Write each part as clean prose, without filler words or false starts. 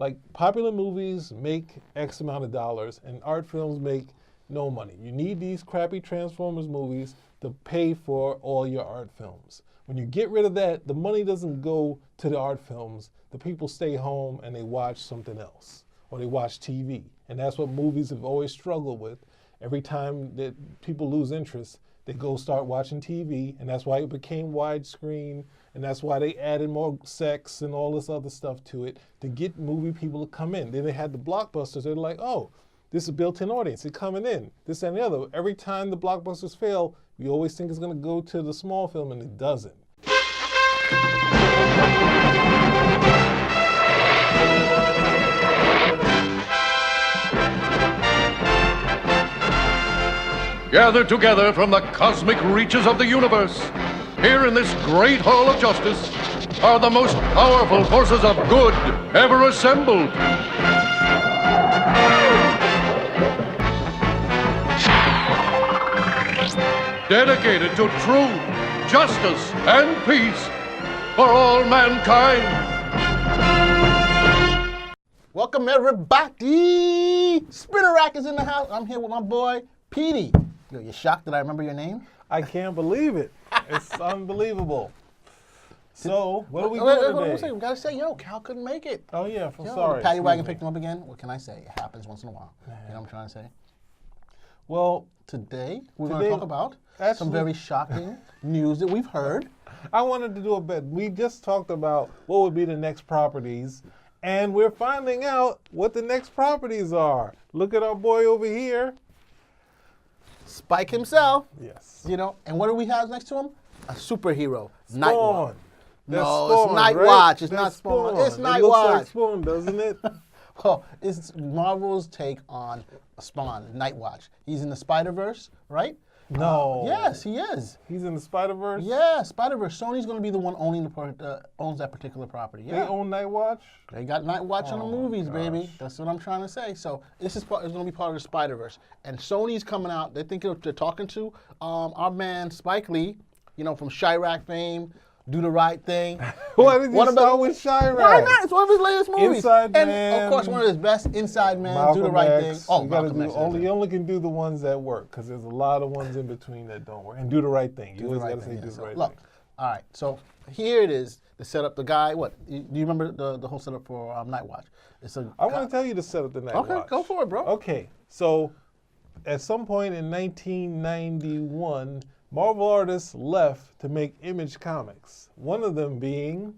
Like, popular movies make X amount of dollars, and art films make no money. You need these crappy Transformers movies to pay for all your art films. When you get rid of that, the money doesn't go to the art films. The people stay home and they watch something else, or they watch TV. And that's what movies have always struggled with. Every time that people lose interest, they go start watching TV, and that's why it became widescreen, and that's why they added more sex and all this other stuff to it to get movie people to come in. Then they had the blockbusters. They're like, oh, this is a built-in audience. They're coming in, this and the other. Every time the blockbusters fail, we always think it's going to go to the small film, and it doesn't. Gathered together from the cosmic reaches of the universe, here in this great hall of justice, are the most powerful forces of good ever assembled. Dedicated to truth, justice, and peace for all mankind. Welcome, everybody. Spinner Rack is in the house. I'm here with my boy, Petey. You're shocked that I remember your name? I can't believe it. It's unbelievable. So, what are we doing today? We gotta say, Cal couldn't make it. Oh yeah, I'm sorry. The paddy wagon picked him up again. What can I say? It happens once in a while. You know what I'm trying to say? Well, today we're going to talk about some very shocking news that we've heard. I wanted to do a bit. We just talked about what would be the next properties, and we're finding out what the next properties are. Look at our boy over here. Spike himself. Yes. And what do we have next to him? A superhero. Nightwatch. No, it's Nightwatch. Right? It's not Spawn. It's Nightwatch. It looks like Spawn, doesn't it? Well, it's Marvel's take on Spawn, Nightwatch. He's in the Spider-Verse, right? No. Yes, he is. He's in the Spider-Verse? Yeah, Spider-Verse. Sony's going to be the one owns that particular property. Yeah. They own Nightwatch? They got Nightwatch on the movies, baby. That's what I'm trying to say. So this is going to be part of the Spider-Verse. And Sony's coming out. They're talking to our man Spike Lee, from Chirac fame. Do the Right Thing. Why did you start with Chirac? Why not? It's one of his latest movies. Inside Man. And, of course, one of his best Inside Man, Malcolm Do the Right X. Thing. Oh, you only can do the ones that work, because there's a lot of ones in between that don't work. And Do the Right Thing. You always got to say Do the Right Thing. Look, all right, so here it is, the setup. The guy, do you remember the whole setup for Nightwatch? I want to tell you the setup of Nightwatch. Okay, go for it, bro. Okay, so at some point in 1991, Marvel artists left to make Image Comics, one of them being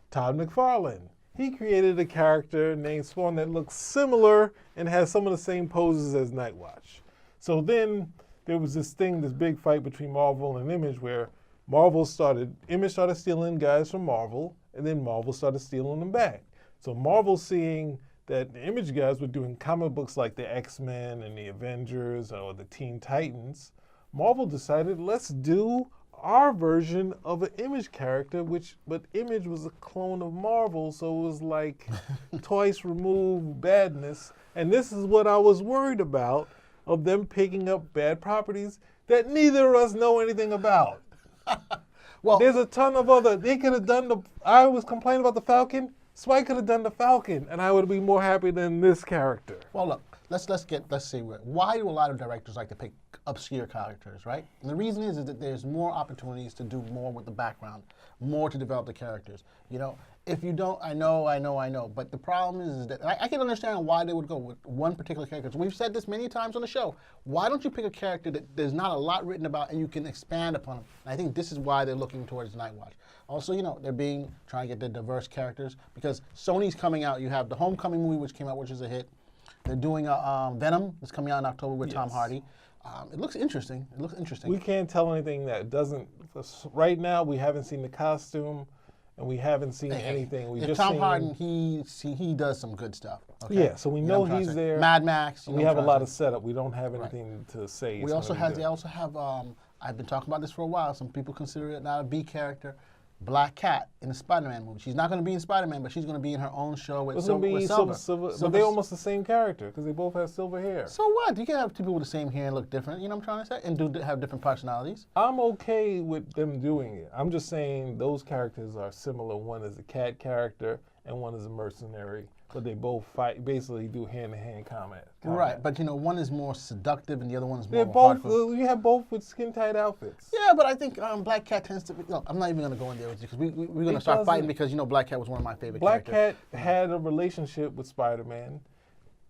Todd McFarlane. He created a character named Spawn that looks similar and has some of the same poses as Nightwatch. So then there was this big fight between Marvel and Image, where Image started stealing guys from Marvel, and then Marvel started stealing them back. So Marvel, seeing that the Image guys were doing comic books like the X-Men and the Avengers or the Teen Titans, Marvel decided, let's do our version of an Image character, but Image was a clone of Marvel, so it was like twice removed badness. And this is what I was worried about, of them picking up bad properties that neither of us know anything about. Well, there's a ton of they could have done I was complaining about the Falcon. Spike could have done the Falcon, and I would be more happy than this character. Well, look, let's see. Why do a lot of directors like to pick obscure characters, right? And the reason is that there's more opportunities to do more with the background, more to develop the characters. If you don't, I know. But the problem is that I can understand why they would go with one particular character. We've said this many times on the show. Why don't you pick a character that there's not a lot written about and you can expand upon them? And I think this is why they're looking towards Nightwatch. Also, they're trying to get the diverse characters, because Sony's coming out. You have the Homecoming movie, which came out, which is a hit. They're doing a Venom that's coming out in October with Tom Hardy. It looks interesting. We can't tell anything that doesn't. Right now, we haven't seen the costume, and we haven't seen anything. If Tom Hardy, he does some good stuff. Okay? Yeah, so we know he's there. Mad Max. We have a lot of setup. We don't have anything to say. They also have. I've been talking about this for a while. Some people consider it not a B character. Black Cat in the Spider-Man movie. She's not going to be in Spider-Man, but she's going to be in her own show with Silver. But they're almost the same character, because they both have silver hair. So what? You can have people with the same hair and look different, you know what I'm trying to say? And have different personalities. I'm okay with them doing it. I'm just saying those characters are similar. One is a cat character, and one is a mercenary. but they both fight, basically do hand-to-hand combat. Right, but one is more seductive and the other one is more They're both. hardcore. You have both with skin-tight outfits. Yeah, but I think Black Cat tends to be. Look, I'm not even going to go in there with you because we're going to start fighting because Black Cat was one of my favorite Black characters. Cat had a relationship with Spider-Man,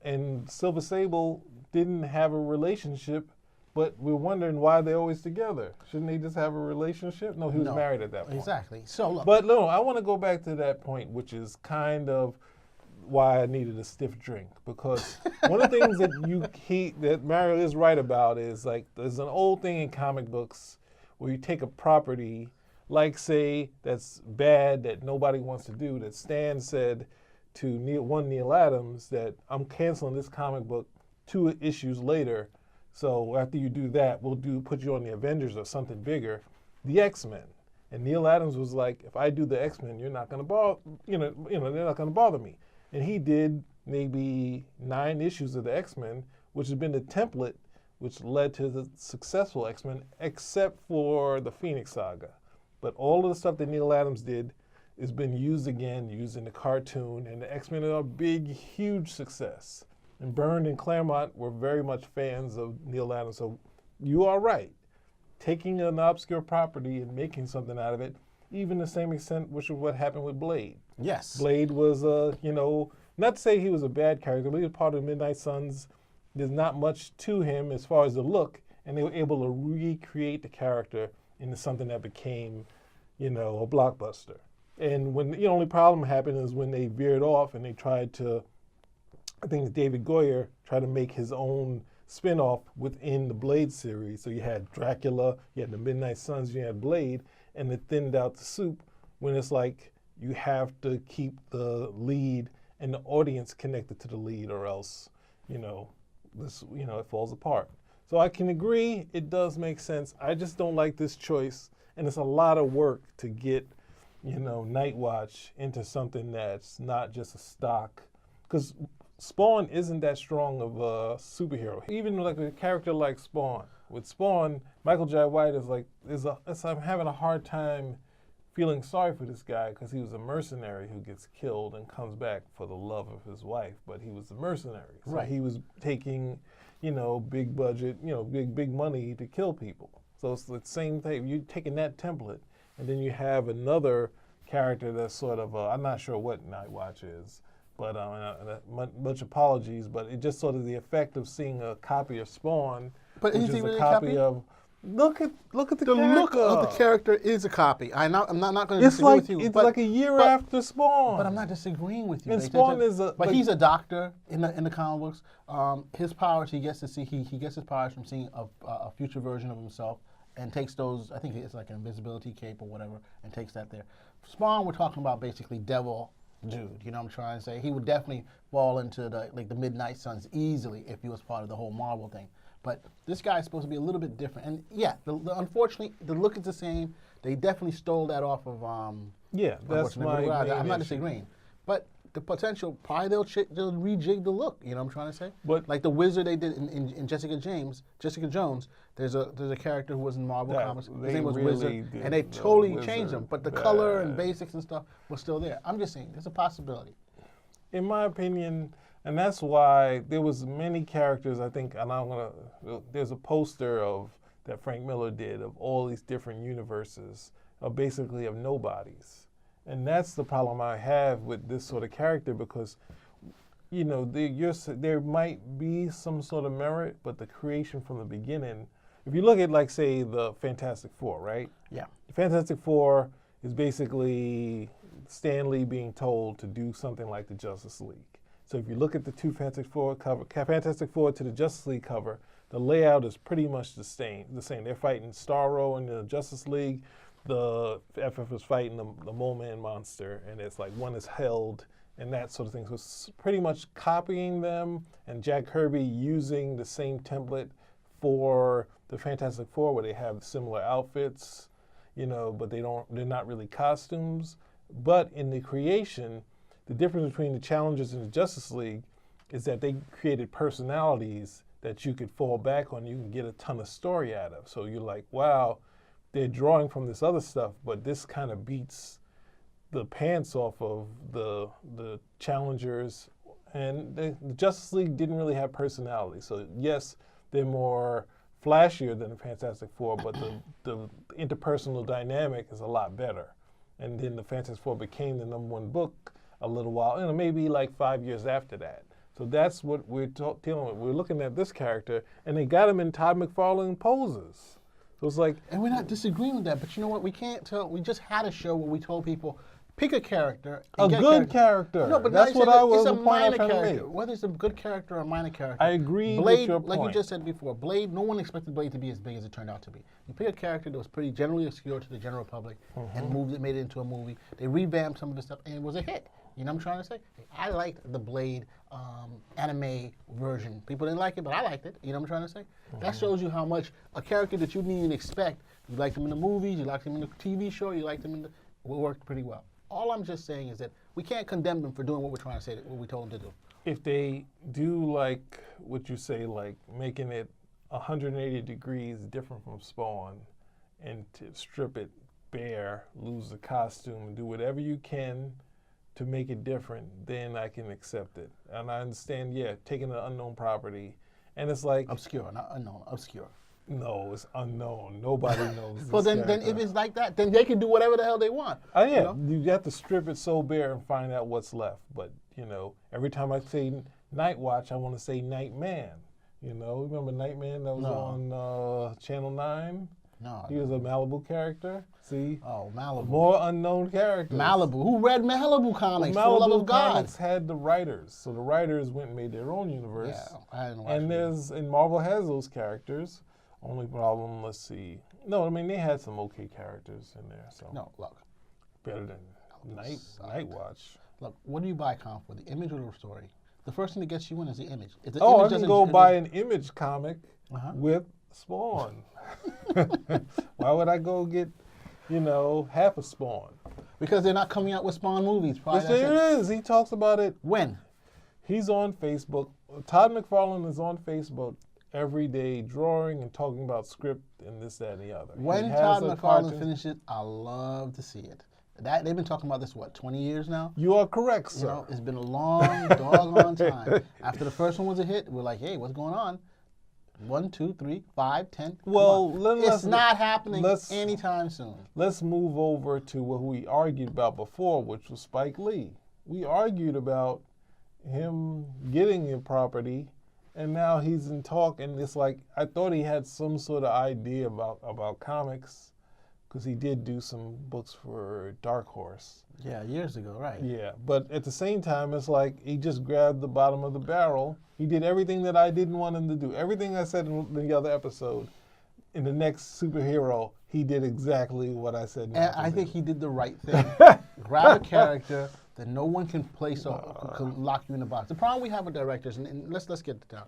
and Silver Sable didn't have a relationship, but we're wondering why they're always together. Shouldn't they just have a relationship? No, he was married at that point. Exactly. So look. But no, I want to go back to that point, which is kind of why I needed a stiff drink, because one of the things that Mario is right about is, like, there's an old thing in comic books where you take a property, like, say, that's bad, that nobody wants to do, that Stan said to Neil Adams that I'm canceling this comic book 2 issues later. So after you do that, we'll put you on the Avengers or something bigger, the X-Men. And Neil Adams was like, if I do the X-Men, you're not going to bother, they're not going to bother me. And he did maybe 9 issues of the X-Men, which has been the template which led to the successful X-Men, except for the Phoenix Saga. But all of the stuff that Neil Adams did has been used again, used in the cartoon, and the X-Men are a big, huge success. And Byrne and Claremont were very much fans of Neil Adams. So you are right. Taking an obscure property and making something out of it, even to the same extent, which is what happened with Blade. Yes. Blade was, not to say he was a bad character, but he was part of the Midnight Suns. There's not much to him as far as the look, and they were able to recreate the character into something that became, a blockbuster. And when the only problem happened is when they veered off and they tried to, I think David Goyer tried to make his own spin-off within the Blade series. So you had Dracula, you had the Midnight Suns, you had Blade, and it thinned out the soup when it's like you have to keep the lead and the audience connected to the lead, or else, it falls apart. So I can agree, it does make sense. I just don't like this choice, and it's a lot of work to get, Nightwatch into something that's not just a stock, because Spawn isn't that strong of a superhero. Even like a character like Spawn. With Spawn, Michael Jai White I'm having a hard time feeling sorry for this guy because he was a mercenary who gets killed and comes back for the love of his wife, but he was a mercenary. So right. He was taking, big budget, big money to kill people. So it's the same thing. You're taking that template, and then you have another character that's sort of, I'm not sure what Nightwatch is, but much apologies, but it just sort of the effect of seeing a copy of Spawn, but which is he is really a copy of. Look at the character. The look of the character is a copy. I'm not going to disagree with you. It's like a year after Spawn. But I'm not disagreeing with you. And Spawn is a. But he's a doctor in the comic books. His powers, he gets to see. He gets his powers from seeing a future version of himself, and takes those. I think it's like an invisibility cape or whatever, and takes that there. Spawn, we're talking about basically devil dude. You know what I'm trying to say? He would definitely fall into the Midnight Suns easily if he was part of the whole Marvel thing. But this guy is supposed to be a little bit different. And yeah, unfortunately, the look is the same. They definitely stole that off of. That's my main I'm not issue. disagreeing. But the potential, probably they'll rejig the look. You know what I'm trying to say? But like the Wizard they did in Jessica Jones. There's a character who was in Marvel Comics. His name was Wizard, and they totally changed him. But the color and basics and stuff was still there. I'm just saying, there's a possibility. In my opinion. And that's why there was many characters, I think, and there's a poster that Frank Miller did of all these different universes, basically of nobodies. And that's the problem I have with this sort of character because, there might be some sort of merit, but the creation from the beginning, if you look at, like, say, the Fantastic Four, right? Yeah. The Fantastic Four is basically Stan Lee being told to do something like the Justice League. So if you look at the two Fantastic Four cover, Fantastic Four to the Justice League cover, the layout is pretty much the same. They're fighting Starro in the Justice League. The FF is fighting the Mole Man monster, and it's like one is held and that sort of thing. So it's pretty much copying them, and Jack Kirby using the same template for the Fantastic Four, where they have similar outfits, but they're not really costumes. But in the creation, the difference between the Challengers and the Justice League is that they created personalities that you could fall back on, you can get a ton of story out of. So you're like, wow, they're drawing from this other stuff, but this kind of beats the pants off of the Challengers And the Justice League didn't really have personality. So yes, they're more flashier than the Fantastic Four, but the interpersonal dynamic is a lot better. And then the Fantastic Four became the #1 book a little while, maybe like 5 years after that. So that's what we're dealing with. We're looking at this character, and they got him in Todd McFarlane poses. So it's like, and we're not disagreeing with that, but you know what? We can't tell. We just had a show where we told people, pick a character. A good character. No, but that's what I was the the point I'm point trying I to was make. Whether it's a good character or a minor character. I agree Blade, with your point. like you just said before, Blade, no one expected Blade to be as big as it turned out to be. You pick a character that was pretty generally obscure to the general public and made it into a movie. They revamped some of the stuff, and it was a hit. You know what I'm trying to say? I liked the Blade anime version. People didn't like it, but I liked it. You know what I'm trying to say? That shows you how much a character that you didn't even expect, you liked him in the movies, you liked him in the TV show, you liked him in the, it worked pretty well. All I'm just saying is that we can't condemn them for doing what we're trying to say, what we told them to do. If they do like what you say, like making it 180 degrees different from Spawn, and to strip it bare, lose the costume, and do whatever you can to make it different, then I can accept it. And I understand, yeah, taking an unknown property, and it's like Obscure, not unknown, obscure. no, it's unknown. Nobody knows. Well, this then if character. it's like that, then they can do whatever the hell they want. Yeah, you have to strip it so bare and find out what's left. But every time I say Nightwatch, I want to say Nightman. Remember Nightman that was on Channel 9? No. He was a Malibu character. See? Oh, Malibu. More unknown characters. Malibu. Who read Malibu comics? For the love Malibu of God. comics had the writers, so the writers went and made their own universe. Yeah, I didn't watch And it. and Marvel has those characters. Only problem, let's see. No, I mean they had some okay characters in there, so No, look. better than Nightwatch. Look, what do you buy a comic for? The image or the story? The first thing that gets you in is the image. If the Oh, I image can doesn't- go if buy the- an Image comic with Spawn. Why would I go get, half a Spawn? Because they're not coming out with Spawn movies. Probably Yes, that's there it. is. He talks about it. When? He's on Facebook. Todd McFarlane is on Facebook every day, drawing and talking about script and this, that, and the other. When He has Todd a McFarlane cartoon. finishes, I love to see it. They've been talking about this, 20 years now? You are correct, sir. It's been a long, doggone time. After the first one was a hit, we're like, hey, what's going on? 1, 2, 3, 5, 10. Come Well, on. It's not happening let's- anytime soon. Let's move over to what we argued about before, which was Spike Lee. We argued about him getting your property, and now he's in talk, and it's like, I thought he had some sort of idea about comics, because he did do some books for Dark Horse. Yeah, years ago, right. Yeah, but at the same time, it's like he just grabbed the bottom of the barrel. He did everything that I didn't want him to do. Everything I said in the other episode, in the next superhero, he did exactly what I said. And I think he did the right thing. Grab a character that no one can place or can lock you in a box. The problem we have with directors, and let's get it down.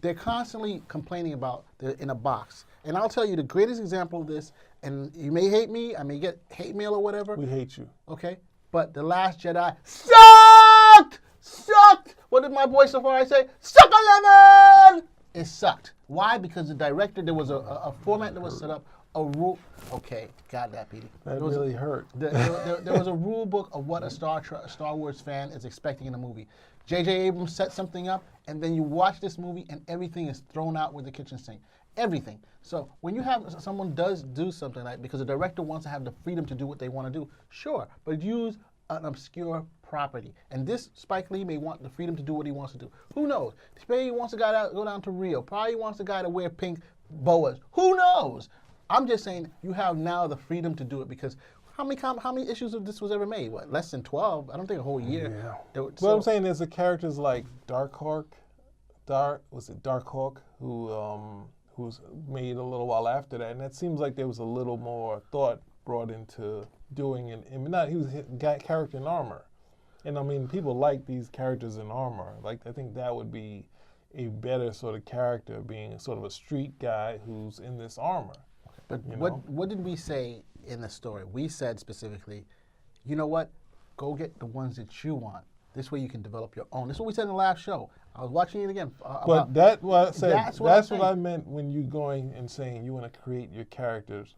They're constantly complaining about they're in a box. And I'll tell you the greatest example of this, and you may hate me, I may get hate mail or whatever. We hate you. Okay? But The Last Jedi sucked! Sucked! What did my boy Safari say? Suck a lemon! It sucked. Why? Because the director, there was a format that was set up, a rule. Okay, got that, Petey. That really hurt. There was a rule book of what a Star Wars fan is expecting in a movie. J.J. Abrams set something up, and then you watch this movie, and everything is thrown out with the kitchen sink. Everything. So when you have someone does do something like, because the director wants to have the freedom to do what they want to do, sure, but use an obscure property. And this Spike Lee may want the freedom to do what he wants to do. Who knows? Maybe he wants a guy to go down to Rio. Probably wants a guy to wear pink boas. Who knows? I'm just saying you have now the freedom to do it because how many issues of this was ever made? What, less than 12? I don't think a whole year. Yeah. Well, I'm saying there's the characters like Darkhawk, who's made a little while after that, and that seems like there was a little more thought brought into doing it. He was a character in armor, and I mean people like these characters in armor. Like I think that would be a better sort of character, being sort of a street guy who's in this armor. But what did we say in the story? We said specifically, you know what? Go get the ones that you want. This way you can develop your own. This is what we said in the last show. I was watching it again. But that's what I I meant when you going and saying you want to create your characters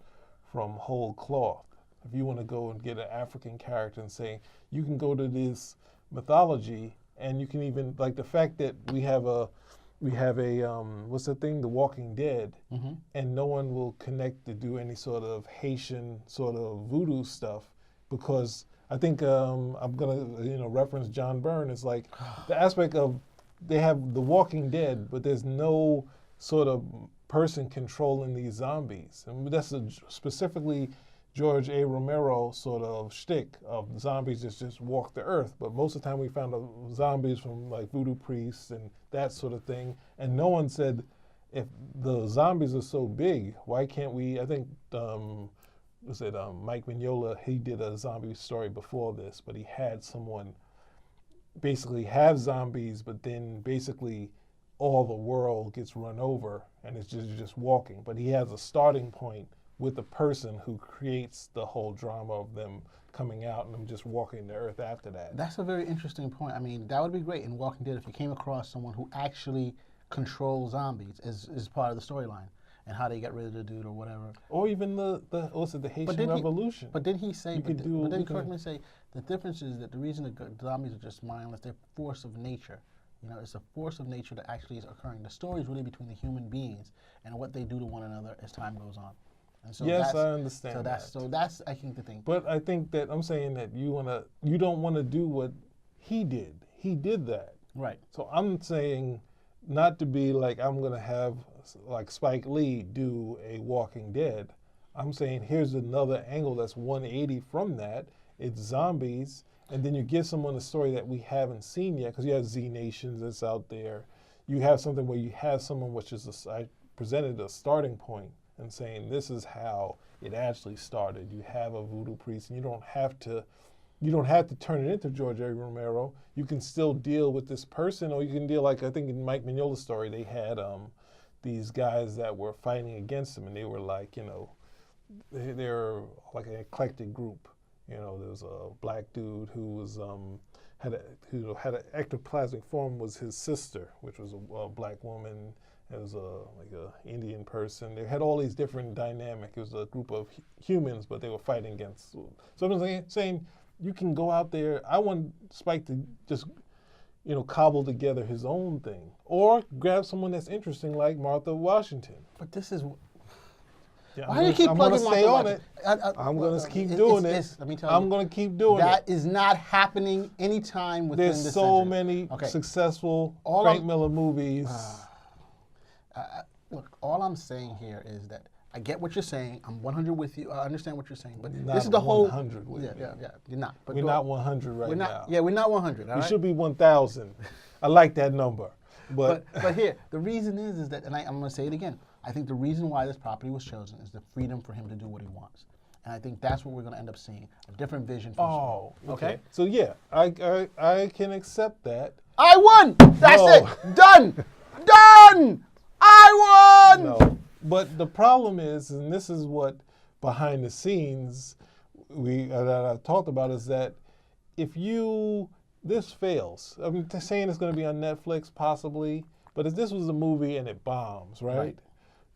from whole cloth. If you want to go and get an African character and say you can go to this mythology And you can even like the fact that we have a what's the thing, The Walking Dead, and no one will connect to do any sort of Haitian sort of voodoo stuff because I think I'm gonna reference John Byrne. It's like the aspect of they have The Walking Dead, but there's no sort of person controlling these zombies, and that's specifically George A. Romero sort of shtick of zombies that just walk the earth. But most of the time we found zombies from like voodoo priests and that sort of thing. And no one said, if the zombies are so big, why can't we, I think, Mike Mignola, he did a zombie story before this, but he had someone basically have zombies, but then basically all the world gets run over and it's just walking. But he has a starting point with the person who creates the whole drama of them coming out and them just walking the earth after that. That's a very interesting point. I mean, that would be great in Walking Dead if you came across someone who actually controls zombies as part of the storyline and how they get rid of the dude or whatever. Or even the Haitian Revolution. But didn't he say, but then correct me and say, the difference is that the reason the zombies are just mindless, they're force of nature. It's a force of nature that actually is occurring. The story is really between the human beings and what they do to one another as time goes on. And so yes, I understand so that's I think the thing. But I think that I'm saying that you don't want to do what he did. He did that. Right. So I'm saying not to be like I'm gonna have like Spike Lee do a Walking Dead. I'm saying here's another angle that's 180 from that. It's zombies, and then you give someone a story that we haven't seen yet because you have Z Nations that's out there. You have something where you have someone which is I presented a starting point and saying this is how it actually started. You have a voodoo priest, and you don't have to turn it into George A. Romero. You can still deal with this person, or you can deal like I think in Mike Mignola's story they had these guys that were fighting against him, and they were like they're like an eclectic group. There was a black dude who was had an ectoplasmic form was his sister, which was a black woman. It was a Indian person. They had all these different dynamics. It was a group of humans, but they were fighting against. So I'm saying you can go out there. I want Spike to just, cobble together his own thing, or grab someone that's interesting like Martha Washington. But this is. Yeah, why do you keep plugging Martha Washington? I'm going to keep doing it. Let me tell you. I'm going to keep doing it. That is not happening anytime within this There's so century. many successful Frank Miller movies. Look, all I'm saying here is that I get what you're saying. I'm 100 with you. I understand what you're saying. But not this is the whole. 100 with me. Yeah. You're not. But we're not 100 right now. Yeah, we're not 100. We should be 1,000. I like that number. But here, the reason is that, and I'm going to say it again. I think the reason why this property was chosen is the freedom for him to do what he wants. And I think that's what we're going to end up seeing, a different vision from Saul. Okay. So yeah, I can accept that. I won! That's it! Done! Done! I won! No. But the problem is, and this is what behind the scenes that I've talked about, is that if this fails, I'm saying it's going to be on Netflix possibly, but if this was a movie and it bombs, right?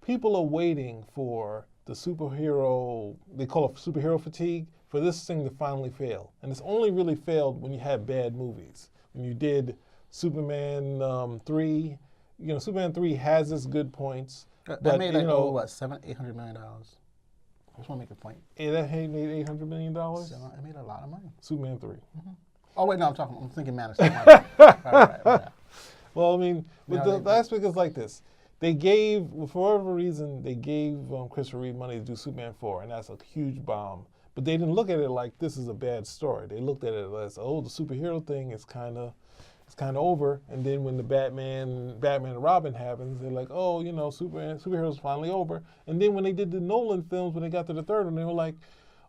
People are waiting for the superhero, they call it superhero fatigue, for this thing to finally fail. And it's only really failed when you have bad movies. When you did Superman 3, Superman 3 has its good points. That made like, $800 million. I just want to make a point. Yeah, that made $800 million? It made a lot of money. Superman 3. Mm-hmm. Oh, wait, no, I'm thinking Man of Steel. Right. Well, I mean, the aspect is like this. They gave, for whatever reason, they gave Christopher Reeve money to do Superman 4, and that's a huge bomb. But they didn't look at it like this is a bad story. They looked at it as, the superhero thing is kind of over. And then when the Batman and Robin happens, they're like, superheroes finally over. And then when they did the Nolan films, when they got to the third one, they were like,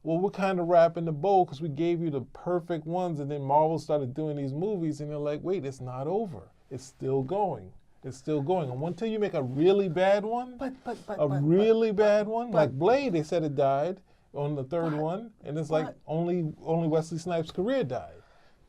well, we're kind of wrapping the bow because we gave you the perfect ones. And then Marvel started doing these movies, and they're like, wait, it's not over. It's still going. It's still going. And until you make a really bad one, like Blade, they said it died on the third one, and it's like only Wesley Snipes' career died.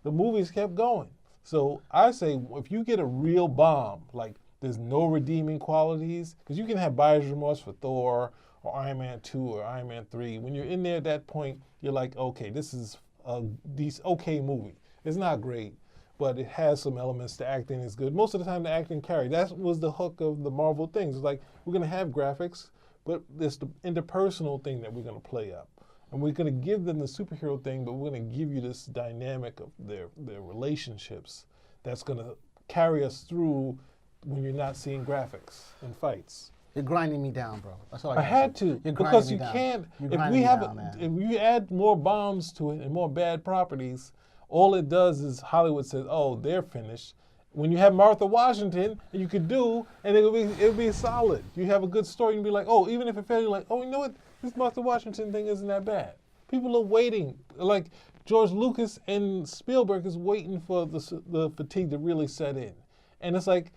The movies kept going. So I say, if you get a real bomb, like there's no redeeming qualities, because you can have buyer's remorse for Thor or Iron Man 2 or Iron Man 3. When you're in there at that point, you're like, okay, this is a decent, okay movie. It's not great. but it has some elements. The acting is good. Most of the time, the acting carried. That was the hook of the Marvel things. It's like, we're going to have graphics, but there's the interpersonal thing that we're going to play up. And we're going to give them the superhero thing, but we're going to give you this dynamic of their relationships that's going to carry us through when you're not seeing graphics and fights. You're grinding me down, bro. That's all I I had say. to, You're because you grinding me down. can't. You're If grinding we me have, down, man. if you add more bombs to it and more bad properties, all it does is Hollywood says, "Oh, they're finished." When you have Martha Washington, and you could do, and it'll be solid. You have a good story, and be like, "Oh, even if it fails, you're like, oh, you know what? This Martha Washington thing isn't that bad." People are waiting, like George Lucas and Spielberg is waiting for the fatigue to really set in, and it's like,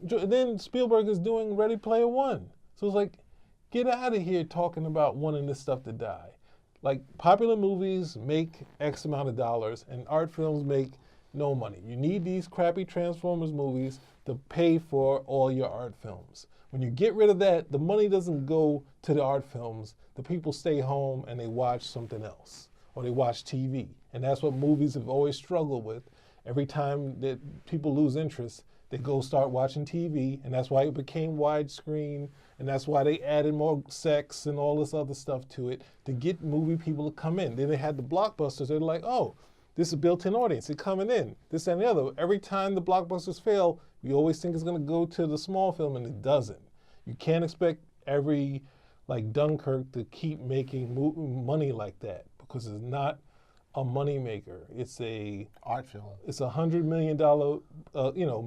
then Spielberg is doing Ready Player One, so it's like, get out of here talking about wanting this stuff to die. Like, popular movies make X amount of dollars, and art films make no money. You need these crappy Transformers movies to pay for all your art films. When you get rid of that, the money doesn't go to the art films. The people stay home and they watch something else, or they watch TV. And that's what movies have always struggled with. Every time that people lose interest, they go start watching TV, and that's why it became widescreen, and that's why they added more sex and all this other stuff to it to get movie people to come in. Then they had the blockbusters. They're like, oh, this is a built-in audience. They're coming in. This and the other. Every time the blockbusters fail, we always think it's going to go to the small film, and it doesn't. You can't expect every, like Dunkirk, to keep making money like that, because it's not a money maker. It's a art film. It's $100 million,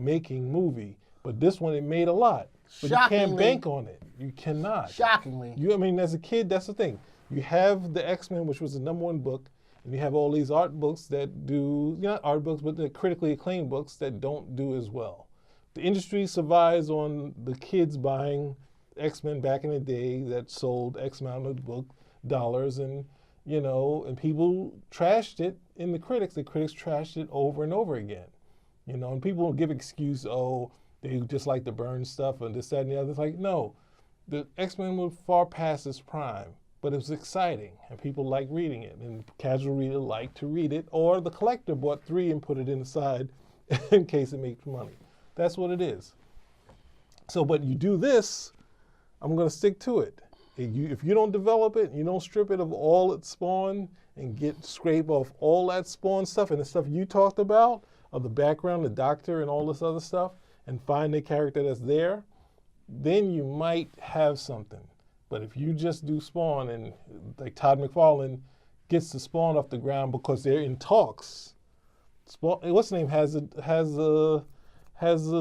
making movie. But this one, it made a lot. But you can't bank on it. You cannot. Shockingly. As a kid, that's the thing. You have the X-Men, which was the #1 book, and you have all these art books that do, not art books, but the critically acclaimed books that don't do as well. The industry survives on the kids buying X-Men back in the day that sold X amount of dollars, and and people trashed it in the critics. The critics trashed it over and over again. And people will give excuse, oh, they just like to burn stuff and this, that, and the other. It's like, no, the X-Men were far past its prime, but it was exciting, and people liked reading it, and casual reader liked to read it, or the collector bought 3 and put it inside in case it makes money. That's what it is. So, but you do this, I'm going to stick to it. If you don't develop it, you don't strip it of all its spawn and scrape off all that spawn stuff and the stuff you talked about, of the background, the doctor, and all this other stuff, and find the character that's there, then you might have something. But if you just do Spawn, and like Todd McFarlane gets the Spawn off the ground because they're in talks, Spawn, what's the name, has the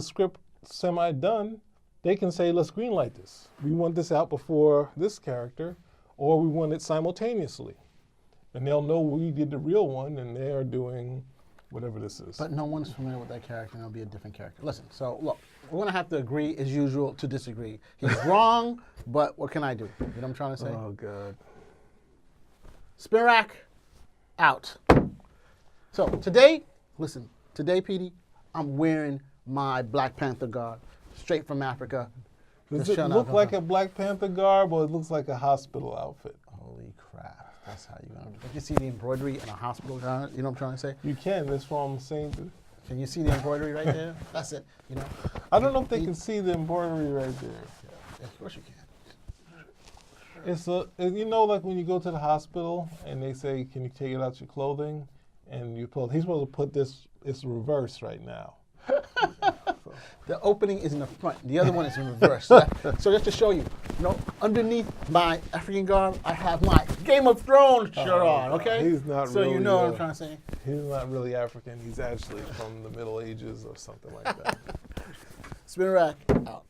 script semi-done, they can say, let's greenlight this. We want this out before this character, or we want it simultaneously. And they'll know we did the real one, and they're doing whatever this is. But no one's familiar with that character, and it'll be a different character. Listen, so look, we're gonna have to agree, as usual, to disagree. He's wrong, but what can I do? You know what I'm trying to say? Oh, God. Spirak, out. So today, listen, Petey, I'm wearing my Black Panther garb, straight from Africa. Does it look like a Black Panther garb, or it looks like a hospital outfit? Holy crap. That's how you gonna do it. Can you see the embroidery in a hospital garb? You know what I'm trying to say? You can. That's what I'm saying. Can you see the embroidery right there? That's it. I don't know if they can see the embroidery right there. Yeah, of course you can. It's like when you go to the hospital and they say, can you take it out your clothing? And he's supposed to put this, it's reverse right now. The opening is in the front. The other one is in reverse. So just to show you, underneath my African garb, I have my Game of Thrones shirt on, okay? He's not so really, you know what I'm trying to say? He's not really African. He's actually from the Middle Ages or something like that. Spirak, out.